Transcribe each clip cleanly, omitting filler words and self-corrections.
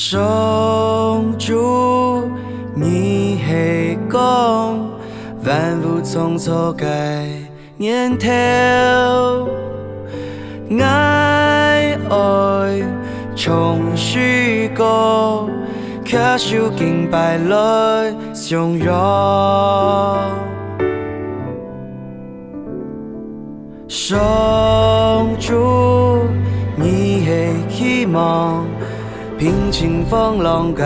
上主，你系讲万物从错改念头，爱从虚构，可受敬拜来相拥。上主，你系希望，平静风浪嘅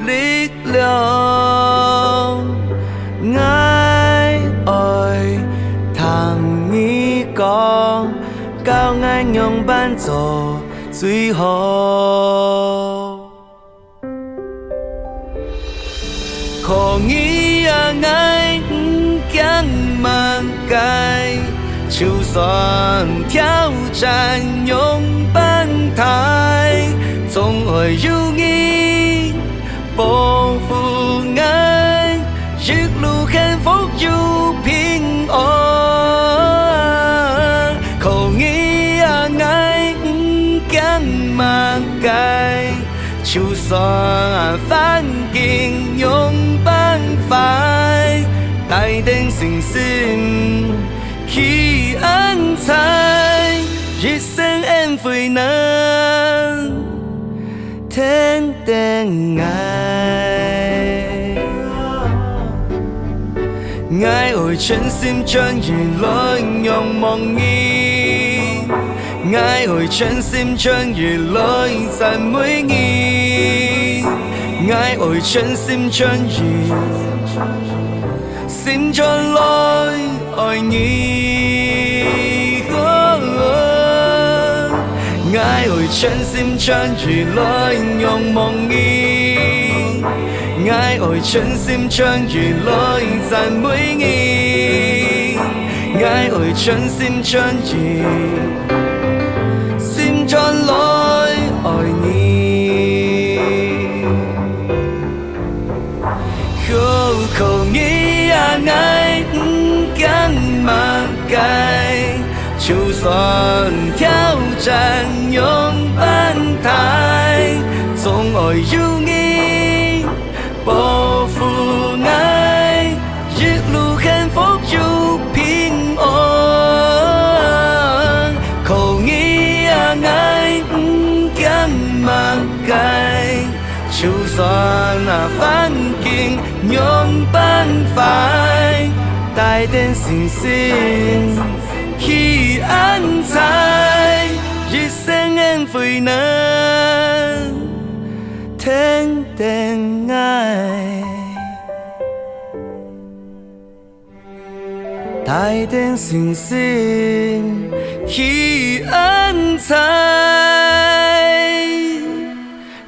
力量，愛聽你講，教愛用伴做最好。可以啊，愛唔驚萬改，就算挑戰用伴台。總會有你保護愛，一路幸福又平安。靠你啊，愛唔驚萬改，就算環境用辦法，帶定信心去安排，一生安慰能。天定愛，愛會全心全意來仰望你，愛會全心全意來讚美你，愛會全心全意心中來愛你。愛會全心全意來仰望你，愛會全心全意來讚美你，愛會全心全意心中來愛你。靠你啊，愛唔驚萬改，就算挑戰用伴台，總會有你保護愛，一路幸福又平安。靠你啊，愛唔驚萬改，就算環境用辦法，帶點信心去安排，一生安慰能天定愛，帶點信心去安排，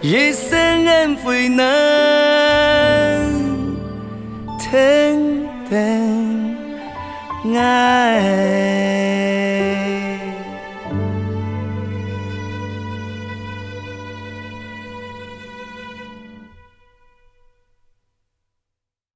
一生安慰能天定愛。